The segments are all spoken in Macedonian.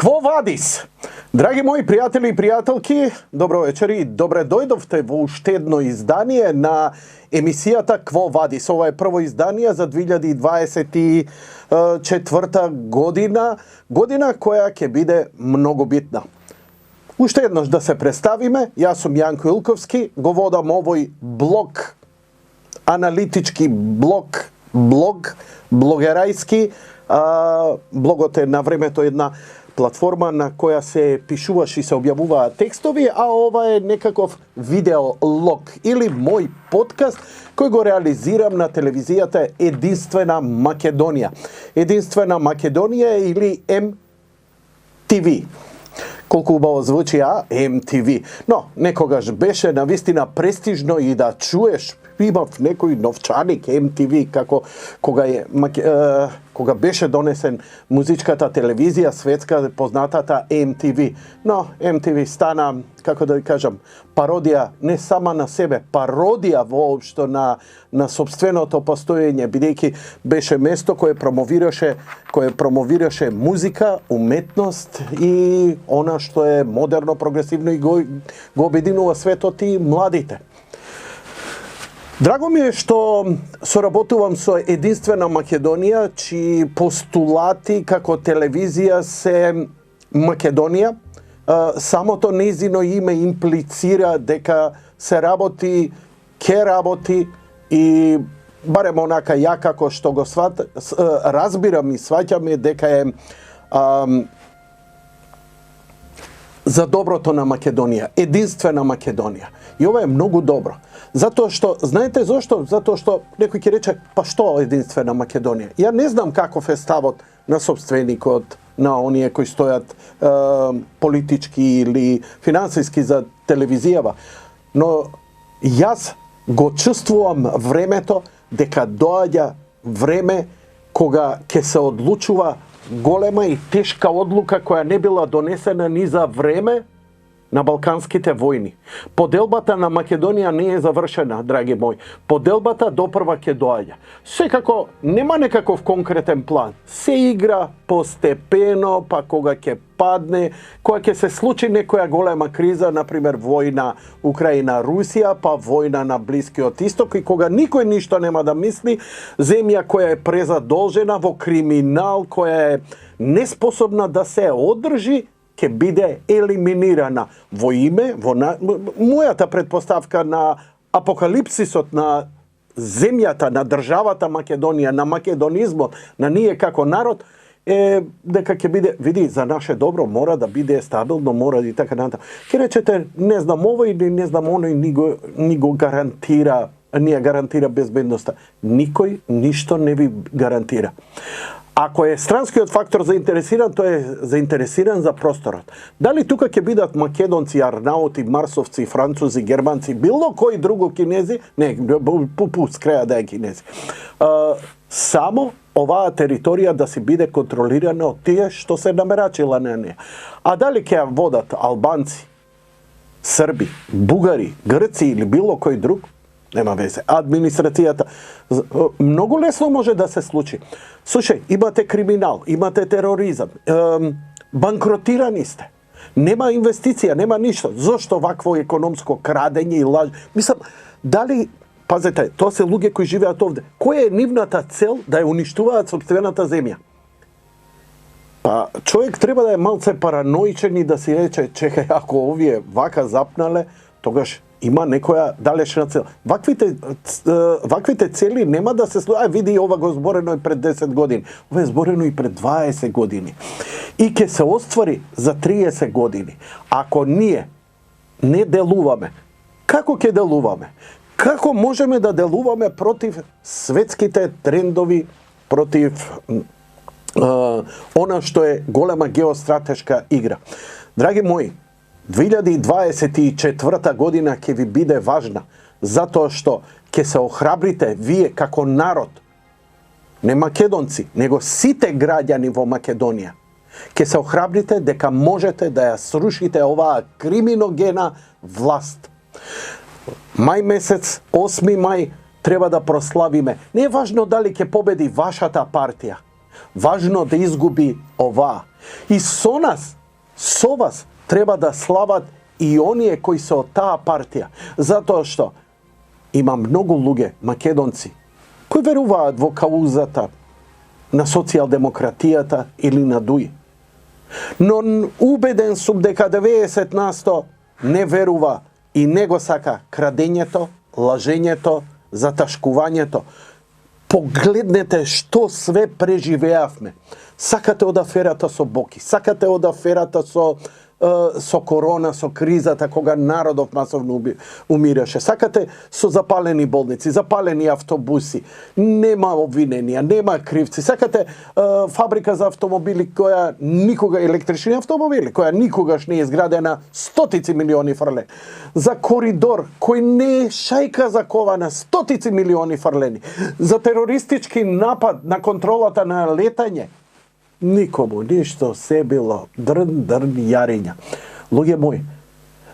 Kvo vadis? Dragi moji prijatelji i prijateljki, dobro večer i dobre dojdovte v štedno izdanje na emisijata Kvo vadis. Ovo je prvo izdanje za 2024. godina koja će bide mnogo bitna. Uštedno da se predstavime, ja sam Janko Ilkovski, govodam ovoj analitički blogerajski, blogote na vreme to jedna platforma na koja se pišuvaš i se objavува tekstovi, a ova je nekakav videolog ili moj podcast koji go realiziram na televizijata Jedinstvena Makedonija. Jedinstvena Makedonija ili MTV. Koliko ubavo zvuči, MTV. No, nekogaž beše navistina prestižno i da čuješ imav nekoj novčanik MTV koga beše donesen muzičkata televizija svetska poznatata MTV. No, MTV stana, kako da kažem, parodija ne sama na sebe, parodija uopšto na sopstveno to postojenje, bidejki beše mesto koje promoviraše muzika, umetnost i ona što je moderno, progresivno i go objedinува sve to ti mladite. Drago mi je što sorabotuvam sa Jedinstvena Makedonija, čiji postulati kako televizija se Makedonija, samo to njezino ime implicira deka se raboti, ke raboti i barem onaka ja kako što go razbiram i shvaćam je deka je za dobroto na Makedonija, Jedinstvena Makedonija. I ovo je mnogo dobro. Zato što, znate zašto? Zato što neko će reći, pa što Jedinstvena Makedonija? Ja ne znam kako je stavot na sopstveni kod na onije koji stojat politički ili finansijski za televizijava. No, jaz go čustvujem vremeto deka dođa vreme koga ke se odlučuva golema i teška odluka koja ne bila donesena ni za vreme na balkanskite vojni. Podelbata na Makedonija nije završena, dragi moji. Podelbata doprva ke dođa. Sve kako, nema nekakav konkretan plan. Se igra postepeno, pa koga ke padne, koja ke se sluči nekoja golema kriza, na primjer vojna Ukrajina-Rusija, pa vojna na Bliski istok i koga niko ništa nema da misli, zemlja koja je prezadolžena vo kriminal, koja je nesposobna da se održi, ke bide eliminirana vo ime, moja ta pretpostavka na apokalipsisot, na zemljata, na državata Makedonija, na makedonizmu, na nije kako narod, deka ke bide, vidi, za naše dobro mora da bide stabilno, mora i tako nada. Ke rečete, ne znam ovo ili ne znam ono i nigo garantira, nije garantira bezbednost. Nikoj ništo ne bi garantira. Ako je stranski faktor zainteresiran, to je zainteresiran za prostorat. Da li tuka će bidat Makedonci, Arnauti, Marsovci, Francuzi, Germanci, bilo koji drugo Kinezi, ne, s kraja da je Kinezi. Samo ova teritorija da si bide kontrolirana od tije što se nameračila na nje. A da li će vodat Albanci, Srbi, Bugari, Grci ili bilo koji drug, nema veze. Administracijata. Mnogo lesno može da se sluči. Slušaj, imate kriminal, imate terorizam, bankrotirani ste. Nema investicija, nema ništa. Zašto ovakvo ekonomsko kradenje i laž? Mislim, da li, pazite, to se luge koji žive ovdje. Koja je nivnata cel da je uništuva sopstvenata zemlja? Pa čovjek treba da je malce paranoičen i da si reče, čekaj, ako ovdje vaka zapnale, togaž ima nekoja dalešna cel. Vakvite celi nema da se vidi ova go zboreno je pred 10 godina. Ovo je zboreno i pred 20 godini. I ke se ostvari za 30 godini. Ako nije, ne deluvame. Kako ke deluvame? Kako možemo da deluvame protiv svetskite trendovi, protiv ona što je golema geostrateška igra? Dragi moji, 2024. godina ke vi bide važna, zato što ke se ohrabrite vije kako narod, ne Makedonci, nego site građani vo Makedonija, ke se ohrabrite deka možete da ja srušite ova kriminogena vlast. Maj mesec, 8. maj, treba da proslavime. Nije važno da li ke pobedi vaša ta partija. Važno da izgubi ova. И со нас, со вас, треба да слават и оние кои се од таа партија. Затоа што има многу луѓе, македонци, кои веруваат во каузата на социјалдемократијата или на ДУИ. Но убеден сум дека 90% не верува и не го сака крадењето, лажењето, заташкувањето. Погледнете што све преживеавме. Сакате од аферата со Боки, сакате од аферата со корона, со кризата, кога народов масовно умираше. Сакате со запалени болници, запалени автобуси, нема обвиненија, нема кривци. Сакате фабрика за автомобили која никога, електрични автомобили, која никогаш не е изградена, стотици милиони фрлени. За коридор кој не е шајка закована, стотици милиони фрлени. За терористички напад на контролата на летање, никому ништо, се било дрн јарења. Луѓе мои,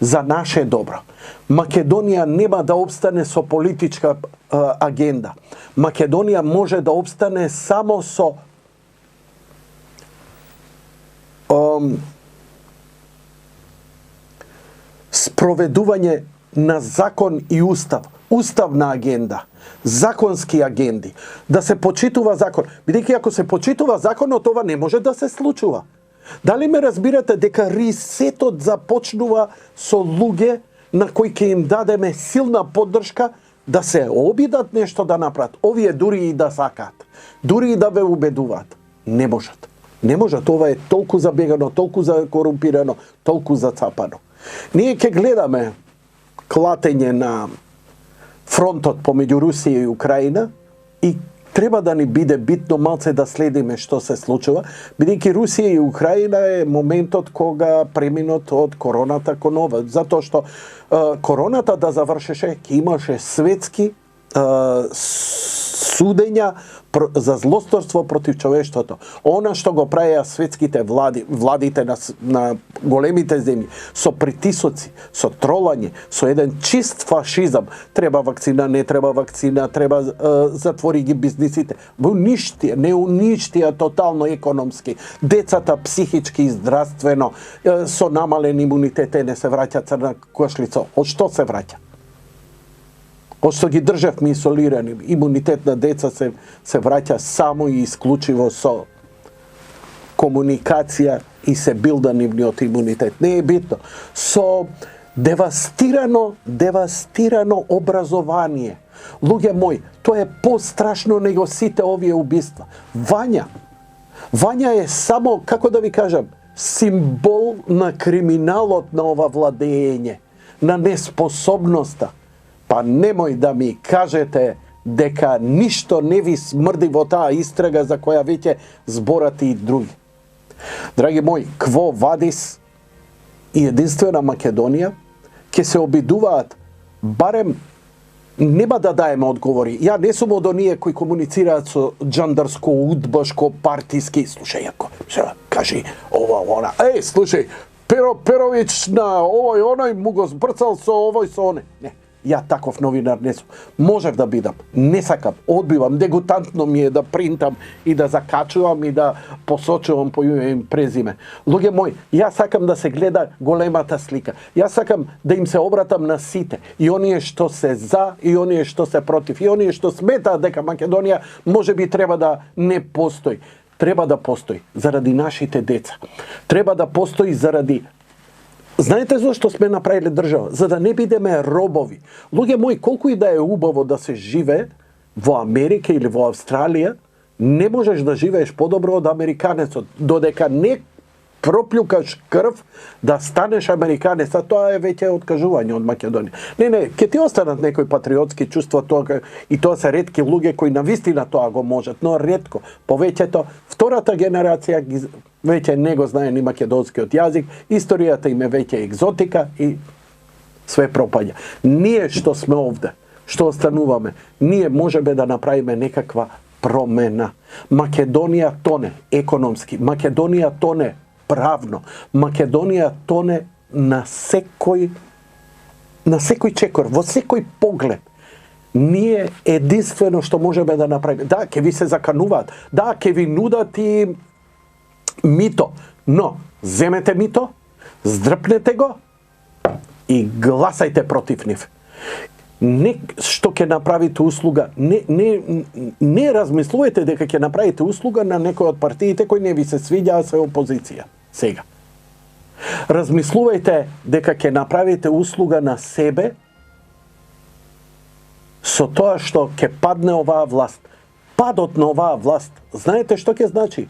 за наше добро, Македонија нема да обстане со политичка агенда. Македонија може да обстане само со спроведување на закон и устав, уставна агенда, законски агенди, да се почитува закон. Бидејќи ако се почитува законот, ова не може да се случува. Дали ме разбирате дека ресетот започнува со луѓе на кои ќе им дадеме силна поддршка да се обидат нешто да направат. Овие дури и да сакаат, дури и да ве убедуваат. Не можат. Не можат. Ова е толку забегано, толку за корумпирано, толку зацапано. Ние ќе гледаме клатење на фронтот помеѓу Русија и Украина и треба да ни биде битно малце да следиме што се случува, бидејќи Русија и Украина е моментот кога преминот од короната кон ова, затоа што короната да завршеше, ќе имаше светски судења за злосторство против човештвото. Она што го правеа светските владите на големите земји, со притисоци, со тролање, со еден чист фашизам, треба вакцина, не треба вакцина, треба затвори ги бизнисите. Не уништија тотално економски. Децата психички и здравствено, со намален имунитет, не се враќа црна кошлица. Од што се враќа? Од што ги државме изолирани, имунитет на деца се враќа само и исклучиво со комуникација и се билда нивниот имунитет. Не е битно. Со девастирано образование. Луѓе мои, тоа е пострашно него сите овие убиства. Вања е само, како да ви кажам, символ на криминалот на ова владење, на неспособноста. Па немој да ми кажете дека ништо не ви смрди во таа истрага за која веќе зборат и други. Драги мои, Кво Вадис и Единствена Македонија ќе се обидуваат барем нема да даеме одговори. Ја не сум од оние кои комуницираат со џандарско, удбашко, партиски. Слушај, ако кажи ова, она. Слушај, Перович на овој, оној му го збрцал со овој, со оне. Не. Ја таков новинар не сум. Можев да бидам, не сакам, одбивам, дегутантно ми е да принтам и да закачувам и да посочувам по име и презиме. Луѓе мои, ја сакам да се гледа големата слика. Ја сакам да им се обратам на сите, и оние што се за, и оние што се против, и оние што сметаат дека Македонија можеби треба да не постои. Треба да постои заради нашите деца. Треба да постои заради... Знаете зашто сме направиле држава? За да не бидеме робови. Луѓе мои, колку и да е убаво да се живее во Америка или во Австралија, не можеш да живееш подобро од американецот. Додека не проплюкаш крв да станеш американец, а тоа е веќе откажување од Македонија. Не, ќе ти останат некои патриотски чувства, и тоа се ретки луѓе кои навистина тоа го можат, но ретко. Повеќето, втората генерација веќе не го знае ни македонскиот јазик, историјата им е веќе екзотика и све пропаѓа. Ние што сме овде, што остануваме, ние можеме да направиме некаква промена. Македонија тоне економски, Македонија тоне правно, Македонија тоне на секој чекор, во секој поглед. Ние единствено што можеме да направиме. Да, ќе ви се закануваат, да, ќе ви нудат и мито. Но, земете мито, здрпнете го и гласајте против нив. Не што ќе направите услуга, не размислувајте дека ќе направите услуга на некој од партиите кои не ви се свиѓа, а се опозиција. Сега. Размислувајте дека ќе направите услуга на себе со тоа што ќе падне оваа власт. Падот на оваа власт, знаете што ќе значи?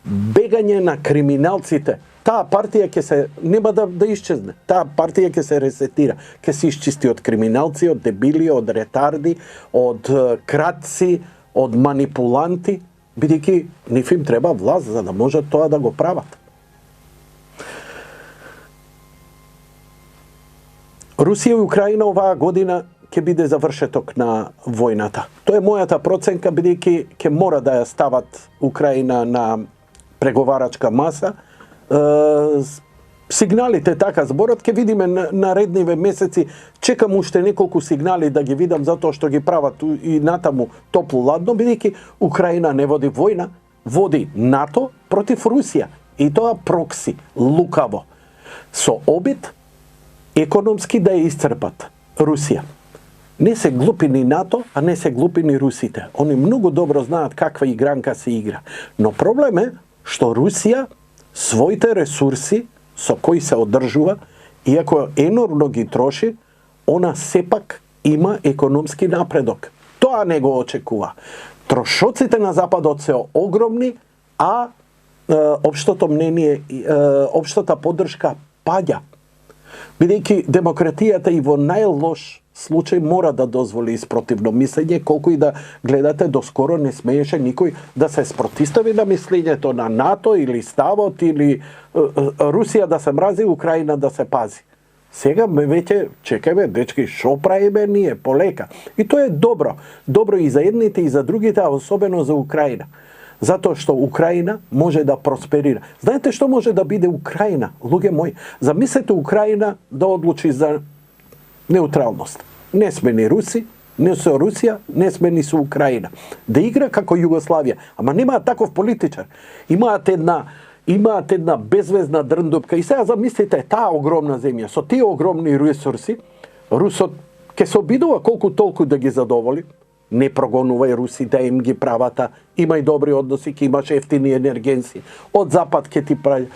Бегање на криминалците. Таа партија ќе се нема да исчезне. Таа партија ќе се ресетира, ќе се исчисти од криминалци, од дебили, од ретарди, од кратци, од манипуланти, бидејќи нив им треба власт за да можат тоа да го прават. Русија и Украина оваа година ќе биде завршеток на војната. Тоа е мојата проценка, бидејќи ќе мора да ја стават Украина на преговарачка маса. Сигналите така зборат, ќе видиме наредниве месеци. Чекам уште неколку сигнали да ги видам, затоа што ги прават и натаму топло-ладно, бидејќи Украина не води војна, води НАТО против Русија. И тоа прокси, лукаво. Со обид економски да ја исцрпат Русија. Не се глупи ни НАТО, а не се глупи ни русите. Они многу добро знаат каква игранка се игра. Но проблем е што Русија своите ресурси со кои се одржува, иако енормно ги троши, она сепак има економски напредок. Тоа не го очекува. Трошоците на Западот се огромни, а општото мнение, општата поддршка паѓа. Бидејќи демократијата и во најлош случај мора да дозволи спротивно мислење, колку и да гледате, доскоро не смееше никој да се спротистави на мислењето на НАТО или ставот или Русија да се мрази, Украина да се пази. Сега веќе чекаме, дечки, шо правиме ние полека. И тоа е добро. Добро и за едните и за другите, а особено за Украина. Затоа што Украина може да просперира. Знаете што може да биде Украина, луѓе мои? Замислете Украина да одлучи за неутралност. Не сме ни руси, не со Русија, не сме ни со Украина. Да игра како Југославија. Ама немаат таков политичар. Имаат една безвезна дрндупка. И сега замислите таа огромна земја, со тие огромни ресурси, Русот ќе се обидува колку толку да ги задоволи. Не прогонувај руси да им ги правата, имај добри односи, ќе имаш ефтини енергенси. Од запад ќе ти прави.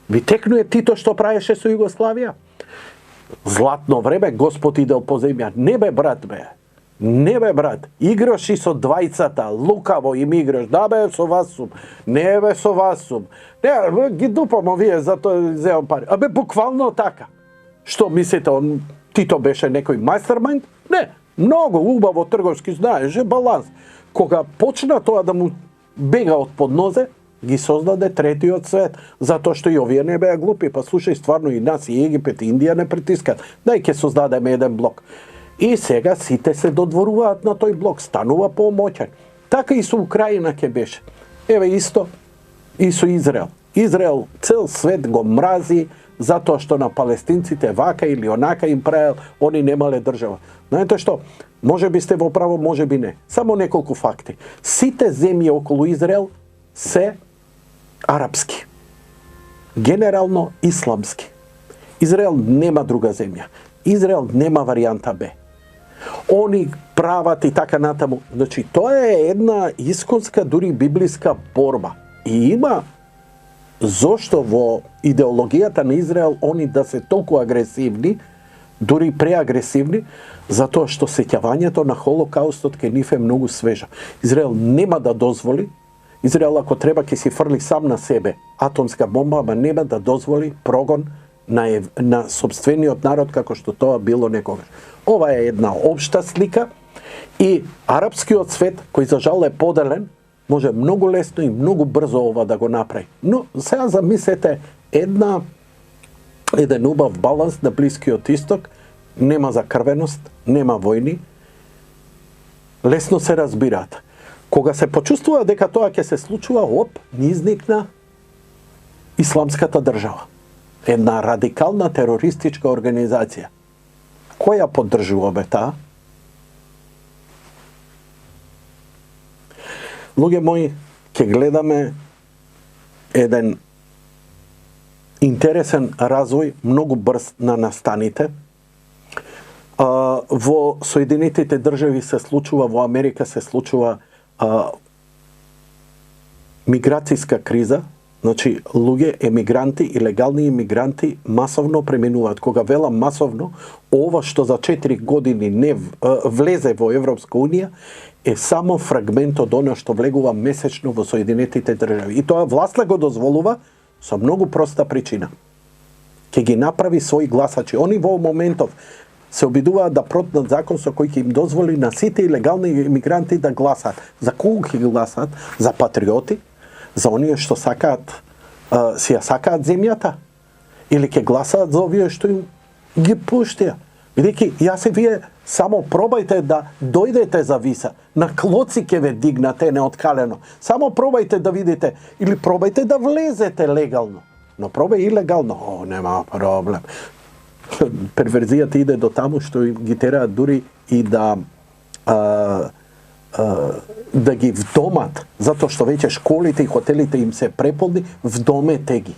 Ви текнуе Тито што правеше со Југославија? Златно време, Господ идел по земја. Не бе, брат, бе. Не бе, брат. Играш и со двајцата, лукаво им играш. Да бе, со вас сум. Не бе, со вас сум. Не, ги дупам овие, затоа земам пари. Абе, буквално така. Што мислите, Тито беше некој мастермайнд? Не. Многу убаво трговски знаеше баланс. Кога почна тоа да му бега од поднозе, ги создаде третиот свет, затоа што и овие не беа глупи. Па слушај, стварно и нас, и Египет, и Индија не притискат. Дај ќе создадеме еден блок. И сега сите се додворуваат на тој блок, станува помоќен. Така и со Украина ќе беше. Еве исто и со Израел. Израел цел свет го мрази, затоа што на палестинците вака или онака им правел, они немале држава. Знаете што? Може би сте во право, може би не. Само неколку факти. Сите земји околу Израел се арапски. Генерално исламски. Израел нема друга земја. Израел нема варијанта Б. Они прават и така натаму. Значи, тоа е една исконска, дури библиска борба. И има зошто во идеологијата на Израел они да се толку агресивни, дури преагресивни, затоа што сеќавањето на Холокаустот кај нив е многу свежа. Израел нема да дозволи, Израел ако треба ќе си фрли сам на себе атомска бомба, ама нема да дозволи прогон на сопствениот народ како што тоа било некогаш. Ова е една општа слика и арапскиот свет, кој за жал е поделен, може многу лесно и многу брзо ова да го направи. Но сега замислете еден убав баланс на Блискиот Исток, нема закрвеност, нема војни, лесно се разбираат. Кога се почувствува дека тоа ќе се случува, изникна Исламската држава. Една радикална терористичка организација. Која поддржува бе таа? Луѓе мои, ќе гледаме еден интересен развој, многу брз на настаните. Во Соединетите држави се случува, во Америка се случува миграцијска криза, значи луѓе, емигранти, илегални емигранти масовно преминуваат. Кога велам масовно, ова што за 4 години не влезе во Европска Унија е само фрагмент од оно што влегува месечно во Соединетите држави. И тоа власта го дозволува со многу проста причина. Ке ги направи своји гласачи. Они во моментов се обидуваат да протнат закон со кој ќе им дозволи на сите илегални емигранти да гласат. За кого ќе гласат? За патриоти? За оние што сакаат, си ја сакаат земјата? Или ќе гласаат за овие што им ги пуштија? Бидејќи, јас и вие само пробајте да дојдете за виса. На клоци ќе ве дигнате неоткалено. Само пробајте да видите, или пробајте да влезете легално. Но пробај илегално, нема проблем. Перверзијата иде до таму што ги тераат дури и да ги вдомат, затоа што веќе школите и хотелите им се преполни, вдомете ги.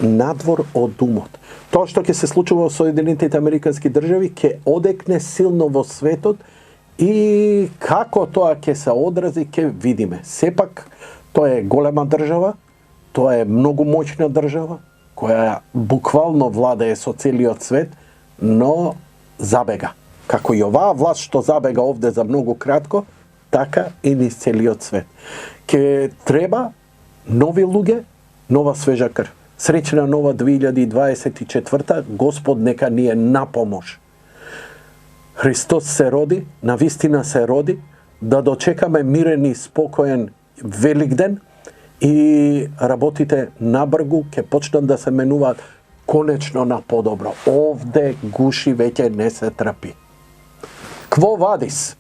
Надвор од умот. Тоа што ќе се случува во Соединетите Американски држави ќе одекне силно во светот и како тоа ќе се одрази ќе видиме. Сепак тоа е голема држава, тоа е многу моćна држава која буквално владее со целиот свет, но забега. Како и оваа власт што забега овде за многу кратко, така и низ целиот свет. Ке треба нови луѓе, нова свежа крв. Среќна нова 2024, Господ нека ни е на помош. Христос се роди, навистина се роди, да дочекаме мирен и спокоен Великден и работите набргу ќе почнат да се менуваат конечно на подобро. Овде гуши веќе не се трпи. Кво вадис?